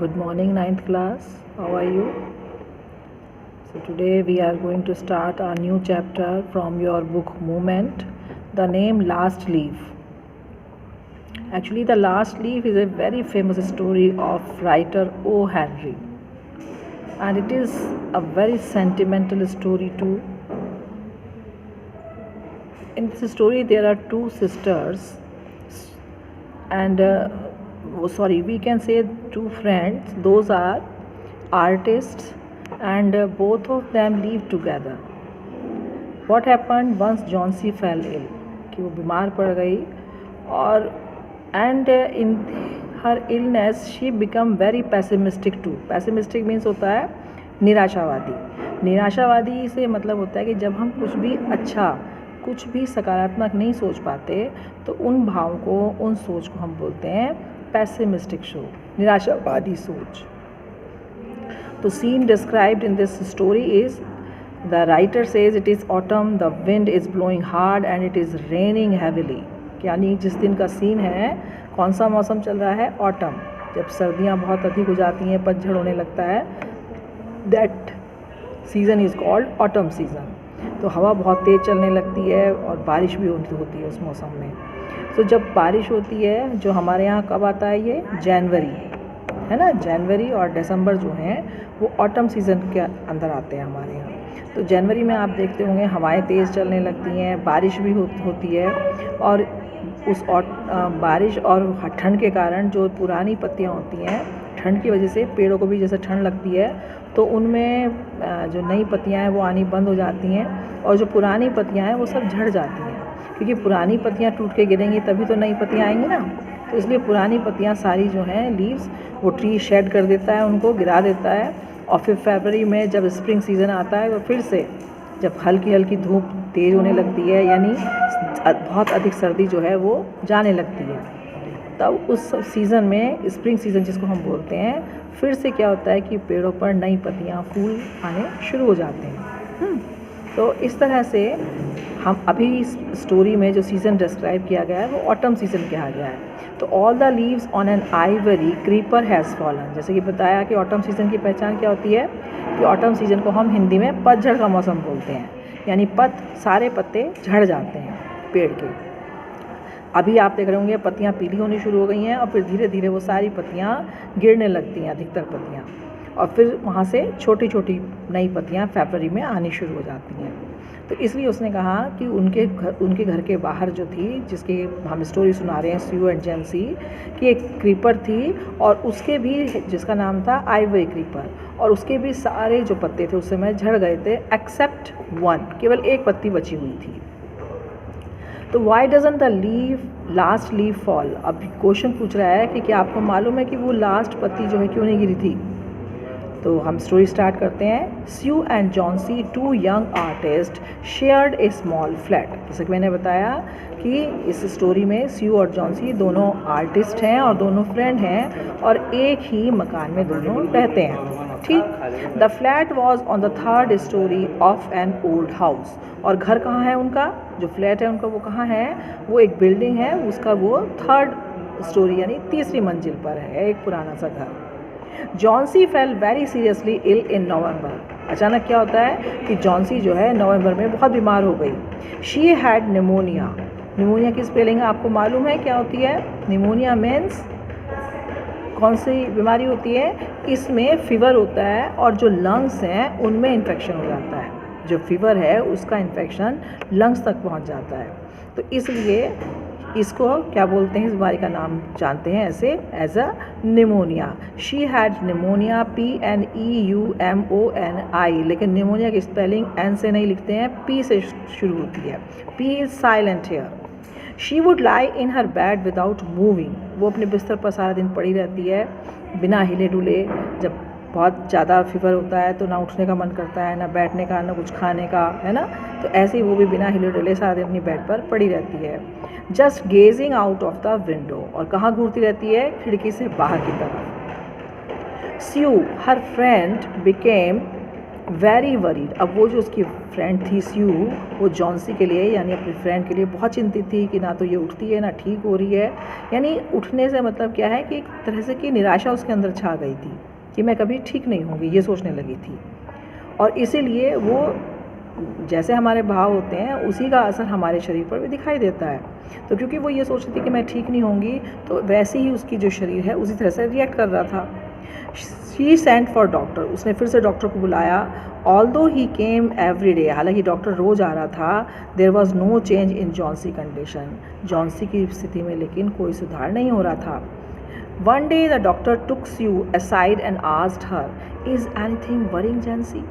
Good morning, ninth class. How are you? So, today we are going to start a new chapter from your book Movement. The name Last Leaf. Actually, The Last Leaf is a very famous story of writer O. Henry, and it is a very sentimental story too. In this story, there are two sisters, and we can say two friends. Those are artists, and both of them live together. What happened once Johnsy fell ill, कि वो बीमार पड़ गई और and in her illness she become very pessimistic too. Pessimistic means होता है निराशावादी. निराशावादी से मतलब होता है कि जब हम कुछ भी अच्छा, कुछ भी सकारात्मक नहीं सोच पाते तो उन भाव को, उन सोच को हम बोलते हैं पैसिमिस्टिक सोच, निराशावादी सोच. The scene described in this story is, the writer says it is autumn, the wind is blowing hard and it is raining heavily. यानी जिस दिन का सीन है, कौन सा मौसम चल रहा है? ऑटम, जब सर्दियाँ बहुत अधिक हो जाती हैं, पतझड़ होने लगता है. That season is called autumn season. तो हवा बहुत तेज़ चलने लगती है और बारिश भी होती है उस मौसम में. तो जब बारिश होती है, जो हमारे यहाँ कब आता है, ये जनवरी है ना. जनवरी और दिसंबर जो हैं वो ऑटम सीज़न के अंदर आते हैं हमारे यहाँ. तो जनवरी में आप देखते होंगे हवाएं तेज़ चलने लगती हैं, बारिश भी होती है और उस बारिश और ठंड के कारण जो पुरानी पत्तियाँ होती हैं, ठंड की वजह से पेड़ों को भी जैसे ठंड लगती है तो उनमें जो नई पत्तियाँ हैं वो आनी बंद हो जाती हैं और जो पुरानी पत्तियाँ हैं वो सब झड़ जाती हैं, क्योंकि पुरानी पत्तियाँ टूट के गिरेंगी तभी तो नई पत्तियाँ आएंगी ना. तो इसलिए पुरानी पत्तियाँ सारी जो हैं, लीव्स, वो ट्री शेड कर देता है, उनको गिरा देता है. और फिर फरवरी में जब स्प्रिंग सीज़न आता है तो फिर से जब हल्की हल्की धूप तेज़ होने लगती है, यानी बहुत अधिक सर्दी जो है वो जाने लगती है, तब उस सीज़न में, स्प्रिंग सीज़न जिसको हम बोलते हैं, फिर से क्या होता है कि पेड़ों पर नई पत्तियाँ, फूल आने शुरू हो जाते हैं. तो इस तरह से हम अभी इस स्टोरी में जो सीज़न डिस्क्राइब किया गया है वो ऑटम सीज़न कहा गया है. तो all the leaves on an Ivory creeper has fallen. जैसे कि बताया कि ऑटम सीज़न की पहचान क्या होती है, कि ऑटम सीज़न को हम हिंदी में पतझड़ का मौसम बोलते हैं, यानी सारे पत्ते झड़ जाते हैं पेड़ के. अभी आप देख रहे होंगे पत्तियाँ पीली होनी शुरू हो गई हैं और फिर धीरे धीरे वो सारी पत्तियाँ गिरने लगती हैं, अधिकतर पत्तियाँ, और फिर वहाँ से छोटी छोटी नई पत्तियाँ फरवरी में आनी शुरू हो जाती हैं. तो इसलिए उसने कहा कि उनके घर के बाहर जो थी, जिसकी हम स्टोरी सुना रहे हैं, स्यू एंड जेंसी, कि एक क्रीपर थी और उसके भी, जिसका नाम था आइवरी क्रीपर, और उसके भी सारे जो पत्ते थे उस समय झड़ गए थे, एक्सेप्ट वन, केवल एक पत्ती बची हुई थी. तो why doesn't the last leaf fall. अब क्वेश्चन पूछ रहा है कि क्या आपको मालूम है कि वो लास्ट पत्ती जो है क्यों नहीं गिरी थी. तो हम स्टोरी स्टार्ट करते हैं. Sue and Johnsy, two young artist, shared a small flat. जैसे कि मैंने बताया कि इस स्टोरी में स्यू और जॉन्सी दोनों आर्टिस्ट हैं और दोनों फ्रेंड हैं और एक ही मकान में दोनों रहते हैं. ठीक. The flat was on the third story of an old house. और घर कहाँ है उनका, जो फ्लैट है उनका, वो कहाँ है, वो एक बिल्डिंग है, उसका वो थर्ड स्टोरी यानी तीसरी मंजिल पर है, एक पुराना सा घर. Johnsy fell very seriously ill in November. अचानक क्या होता है कि जॉन्सी जो है नवंबर में बहुत बीमार हो गई. She had pneumonia. निमोनिया की स्पेलिंग आपको मालूम है क्या होती है? निमोनिया मीन्स कौन सी बीमारी होती है? इसमें फीवर होता है और जो लंग्स हैं उनमें इन्फेक्शन हो जाता है. जो फीवर है उसका इन्फेक्शन लंग्स तक पहुंच जाता है. तो इसलिए इसको क्या बोलते हैं, इस बीमारी का नाम जानते हैं ऐसे, as a pneumonia. She had pneumonia, PNEUMONI. लेकिन निमोनिया की स्पेलिंग एन से नहीं लिखते हैं, P से शुरू होती है. P is silent here. She would lie in her bed without moving. वो अपने बिस्तर पर सारा दिन पड़ी रहती है बिना हिले डुले. जब बहुत ज़्यादा फीवर होता है तो ना उठने का मन करता है, ना बैठने का, ना कुछ खाने का, है ना. तो ऐसे ही वो भी बिना हिले डुले सारा दिन अपनी बेड पर पड़ी रहती है. Just gazing out of the window. और कहाँ घूरती रहती है? खिड़की से बाहर की तरफ. Sue, her friend, became very worried. अब वो जो उसकी फ्रेंड थी स्यू, वो जॉन्सी के लिए यानी अपनी फ्रेंड के लिए बहुत चिंतित थी कि ना तो ये उठती है ना ठीक हो रही है। यानी उठने से मतलब क्या है कि एक तरह से कि निराशा उसके अंदर छा गई थी कि मैं कभी ठीक नहीं होंगी, ये सोचने लगी थी। और इसीलिए वो जैसे हमारे भाव होते हैं उसी का असर हमारे शरीर पर भी दिखाई देता है। तो क्योंकि वो ये सोच रही थी कि मैं ठीक नहीं होंगी, तो वैसे ही उसकी जो शरीर है उसी तरह से रिएक्ट कर रहा था। शी सेंट फॉर डॉक्टर, उसने फिर से डॉक्टर को बुलाया। Although he came every day, हालांकि डॉक्टर रोज़ आ रहा था, there was no change in Johnsy condition, Johnsy की स्थिति में लेकिन कोई सुधार नहीं हो रहा था। One day the doctor took Sue aside and asked her, is anything worrying Johnsy.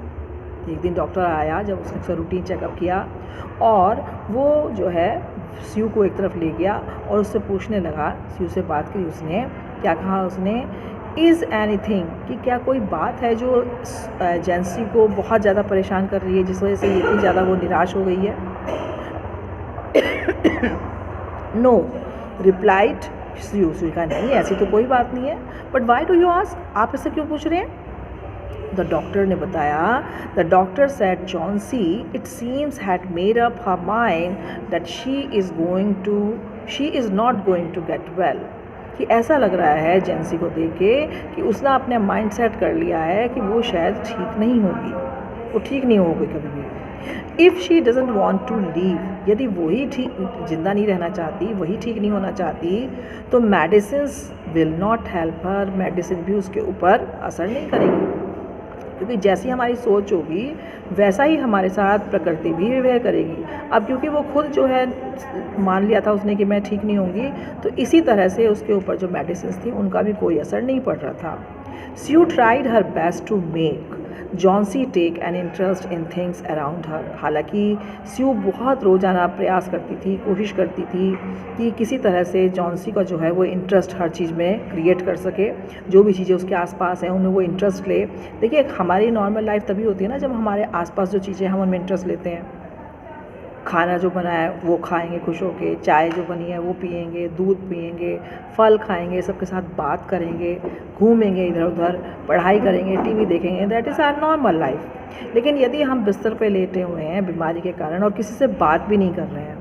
एक दिन डॉक्टर आया जब उसने उसका रूटीन चेकअप किया, और वो जो है स्यू को एक तरफ ले गया और उससे पूछने लगा, स्यू से बात की उसने, क्या कहा उसने, इज़ एनीथिंग, कि क्या कोई बात है जो जॉन्सी को बहुत ज़्यादा परेशान कर रही है, जिस वजह से इतनी ज़्यादा वो निराश हो गई है। नो रिप्लाइड स्यू, स्यू कहा नहीं ऐसी तो कोई बात नहीं है, but why do you ask, आप ऐसे क्यों पूछ रहे हैं। द डॉक्टर ने बताया, the doctor said Johnsy it seems had made up her mind that she is not going to get well, कि ऐसा लग रहा है जॉन्सी को देख के कि उसने अपने माइंड सेट कर लिया है कि वो शायद ठीक नहीं होगी, वो ठीक नहीं होगी कभी भी। If she doesn't want to live, यदि वही ठीक जिंदा नहीं रहना चाहती, वही ठीक नहीं होना चाहती, तो medicines will not help her, medicine भी उसके ऊपर असर नहीं करेगी, क्योंकि जैसी हमारी सोच होगी वैसा ही हमारे साथ प्रकृति भी व्यवहार करेगी। अब क्योंकि वो खुद जो है मान लिया था उसने कि मैं ठीक नहीं होंगी, तो इसी तरह से उसके ऊपर जो मेडिसिन थी उनका भी कोई असर नहीं पड़ रहा था। Sue tried her best to make Johnsy take an interest in things around her, हालांकि स्यू बहुत रोज़ाना प्रयास करती थी, कोशिश करती थी कि किसी तरह से जॉन्सी का जो है वो इंटरेस्ट हर चीज़ में क्रिएट कर सके, जो भी चीज़ें उसके आसपास हैं उनमें वो इंटरेस्ट ले। देखिए हमारी नॉर्मल लाइफ तभी होती है ना जब हमारे आसपास जो चीज़ें हम उनमें इंटरेस्ट लेते हैं। खाना जो बना है वो खाएंगे खुश होके, चाय जो बनी है वो पिएंगे, दूध पिएंगे, फल खाएंगे, सबके साथ बात करेंगे, घूमेंगे इधर उधर, पढ़ाई करेंगे, टीवी देखेंगे, that is our normal life. लेकिन यदि हम बिस्तर पे लेटे हुए हैं बीमारी के कारण और किसी से बात भी नहीं कर रहे हैं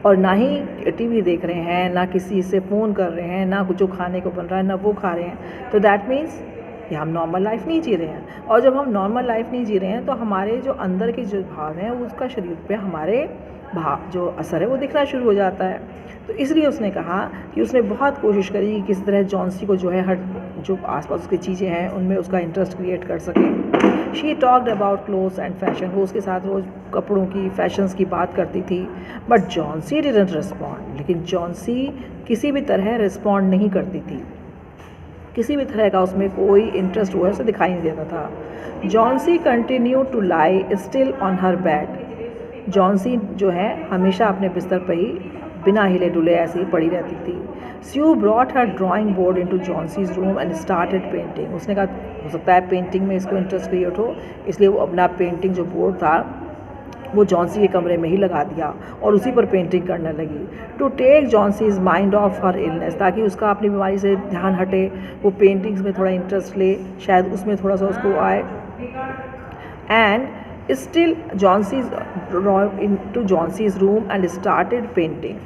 और ना ही टीवी देख रहे हैं, ना किसी से फ़ोन कर रहे हैं, ना जो खाने को बन रहा है ना वो खा रहे हैं, तो दैट मीन्स कि हम नॉर्मल लाइफ नहीं जी रहे हैं। और जब हम नॉर्मल लाइफ नहीं जी रहे हैं तो हमारे जो अंदर के जो भाव हैं उसका शरीर पे हमारे भाव जो असर है वो दिखना शुरू हो जाता है। तो इसलिए उसने कहा कि उसने बहुत कोशिश करी कि किस तरह जॉन्सी को जो है हर जो आसपास उसकी चीज़ें हैं उनमें उसका इंटरेस्ट क्रिएट कर सके। She talked about clothes and fashion, वो उसके साथ रोज़ कपड़ों की फैशंस की बात करती थी, बट जॉन्सी डिडंट रिस्पॉन्ड, लेकिन जॉन्सी किसी भी तरह रिस्पॉन्ड नहीं करती थी, किसी भी तरह का उसमें कोई इंटरेस्ट हुआ उसे दिखाई नहीं देता था। Johnsy continue to lie still on her bed, Johnsy जो है हमेशा अपने बिस्तर पर ही बिना हिले डुले ऐसे ही पड़ी रहती थी। Sue brought her drawing board into Johnsy's room and started painting, उसने कहा हो सकता है पेंटिंग में इसको इंटरेस्ट क्रिएट हो, इसलिए वो अपना पेंटिंग जो बोर्ड था वो जॉन्सी के कमरे में ही लगा दिया और उसी पर पेंटिंग करने लगी। To take Johnsy's mind off her illness, ताकि उसका अपनी बीमारी से ध्यान हटे, वो पेंटिंग्स में थोड़ा इंटरेस्ट ले, शायद उसमें थोड़ा सा उसको आए। And still Johnsy's into Johnson's room and started painting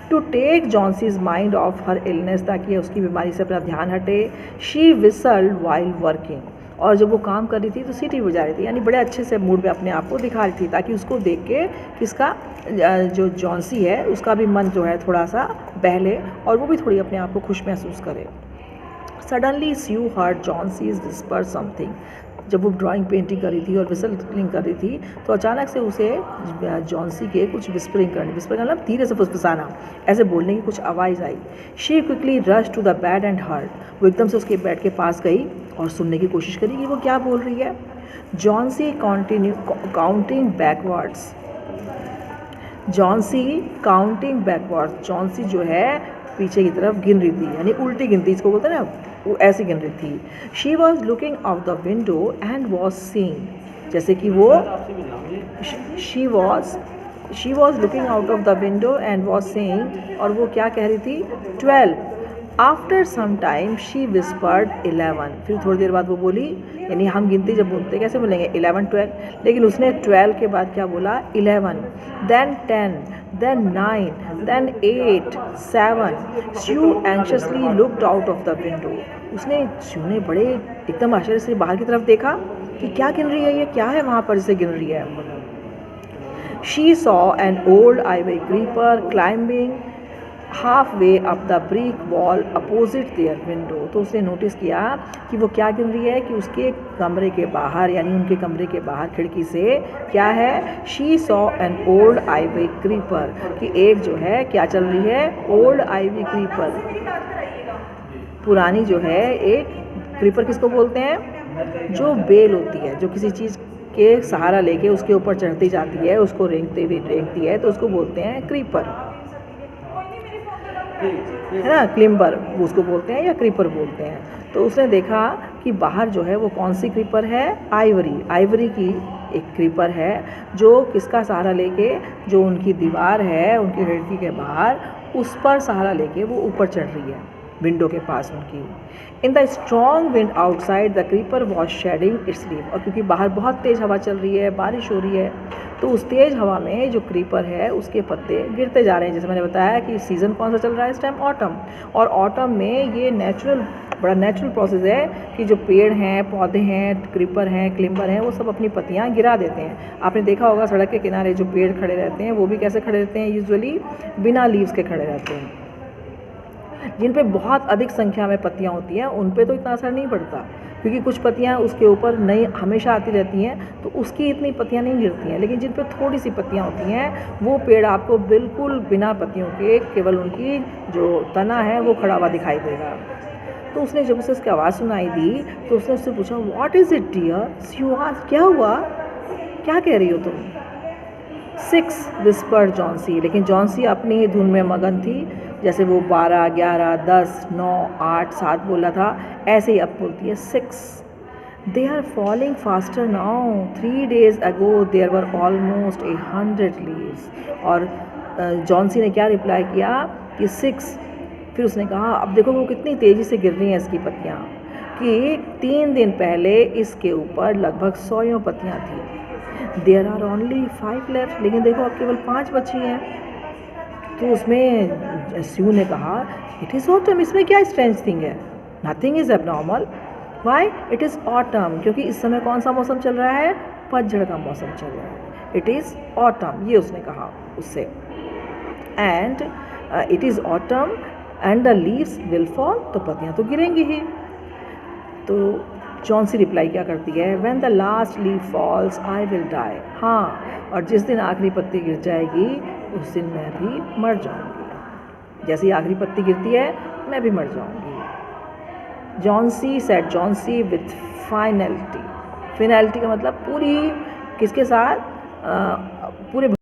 to take Johnson's mind off her illness, ताकि उसकी बीमारी से अपना ध्यान हटे। She whistled while working, और जब वो काम कर रही थी तो सीटी बजा रही थी, यानी बड़े अच्छे से मूड में अपने आप को दिखा रही थी, ताकि उसको देख के किसका जो जॉन्सी है उसका भी मन जो है थोड़ा सा बहले और वो भी थोड़ी अपने आप को खुश महसूस करे। सडनली स्यू हर्ड जॉन्सीज विस्पर समथिंग, जब वो ड्राइंग पेंटिंग कर रही थी और विसलिंग कर रही थी तो अचानक से उसे जॉन्सी के कुछ विस्परिंग मतलब धीरे से फुसफुसाना, ऐसे बोलने की कुछ आवाज़ आई। She quickly rush to the bed and heard, वो एकदम से उसके बेड के पास गई और सुनने की कोशिश करी कि वो क्या बोल रही है। Johnsy continue counting backwards, Johnsy counting backwards, Johnsy जो है पीछे की तरफ गिन रही थी, यानी उल्टी गिनती इसको बोलते हैं ना, वो ऐसी गिन रही थी। She was looking out the window and was seeing, जैसे कि वो she was looking out of the window and was seeing, और वो क्या कह रही थी 12 after some time she whispered 11, फिर थोड़ी देर बाद वो बोली, यानी हम गिनती जब बोलते कैसे बोलेंगे 11 12, लेकिन उसने 12 के बाद क्या बोला 11, then 10, then 9, then 8, 7. Sue anxiously looked out of the window. उसने Sue ने बड़े एकदम आश्चर्य से बाहर की तरफ देखा कि क्या गिन रही है, ये क्या है वहाँ पर जिसे गिन रही है. She saw an old ivy creeper climbing halfway up the brick wall opposite their window. तो उसने नोटिस किया कि वो क्या गिन रही है कि उसके कमरे के बाहर, यानी उनके कमरे के बाहर खिड़की से क्या है, She saw an old ivy creeper, कि एक जो है क्या चल रही है, old ivy creeper, पुरानी जो है एक क्रीपर किसको बोलते हैं, जो बेल होती है, जो किसी चीज़ के सहारा लेके उसके ऊपर चढ़ती जाती है, उसको रेंगती है, तो उसको बोलते हैं क्रीपर, है ना, क्लिम्बर उसको बोलते हैं या क्रीपर बोलते हैं. तो उसने देखा कि बाहर जो है वो कौन सी क्रीपर है, आइवरी की एक क्रीपर है, जो किसका सहारा लेके, जो उनकी दीवार है उनकी खिड़की के बाहर, उस पर सहारा लेके वो ऊपर चढ़ रही है विंडो के पास उनकी. In the strong wind outside the creeper was shedding its leaf, और क्योंकि बाहर बहुत तेज़ हवा चल रही है, बारिश हो रही है, तो उस तेज़ हवा में जो क्रीपर है उसके पत्ते गिरते जा रहे हैं. जैसे मैंने बताया कि सीज़न कौन सा चल रहा है इस टाइम, ऑटम, और ऑटम में ये बड़ा नेचुरल प्रोसेस है कि जो पेड़ हैं, पौधे हैं, क्रीपर हैं, क्लिम्बर हैं, वो सब अपनी पत्तियाँ गिरा देते हैं. आपने देखा होगा सड़क के किनारे जो पेड़ खड़े रहते हैं वो भी कैसे खड़े रहते हैं, यूजुअली बिना लीव्स के खड़े रहते हैं. जिन पे बहुत अधिक संख्या में पत्तियाँ होती हैं उन पे तो इतना असर नहीं पड़ता, क्योंकि कुछ पत्तियाँ उसके ऊपर नई हमेशा आती रहती हैं, तो उसकी इतनी पत्तियाँ नहीं गिरती हैं. लेकिन जिन पे थोड़ी सी पत्तियाँ होती हैं वो पेड़ आपको बिल्कुल बिना पत्तियों के, केवल उनकी जो तना है वो खड़ा हुआ दिखाई देगा. तो उसने जब उसे उसकी आवाज़ सुनाई दी तो उसने उससे पूछा, व्हाट इज़ इट डियर, क्या हुआ, क्या कह रही हो तुम. 6 विस्पर्ड जॉन्सी, लेकिन जॉन्सी अपनी ही धुन में मगन थी. जैसे वो 12, 11, 10, 9, 8, 7 बोला था, ऐसे ही अब बोलती है 6. They are falling faster now, 3 days ago there were almost 100 leaves. और जॉन्सी ने क्या रिप्लाई किया कि 6. फिर उसने कहा अब देखो वो कितनी तेज़ी से गिर रही हैं इसकी पत्तियाँ, कि 3 दिन पहले इसके ऊपर लगभग 100 पत्तियाँ थी. देयर आर ओनली 5 लेफ्ट, लेकिन देखो अब केवल 5 बची हैं. तो उसमें स्यू ने कहा, इट इज़ ऑटम, इसमें क्या स्ट्रेंज थिंग है, nothing is abnormal. Why, it is autumn, क्योंकि इस समय कौन सा मौसम चल रहा है, पतझड़ का मौसम चल रहा है. इट इज़ ऑटम, ये उसने कहा उससे. And it is autumn and the leaves will fall, तो पत्तियाँ तो गिरेंगी ही. तो जॉन्सी रिप्लाई क्या करती है, when the last leaf falls I will die. हाँ, और जिस दिन आखिरी पत्ती गिर जाएगी उस दिन मैं भी मर जाऊंगी. जैसे ही आखिरी पत्ती गिरती है मैं भी मर जाऊंगी. Johnsy said Johnsy with finality. Finality का मतलब पूरी, किसके साथ, पूरे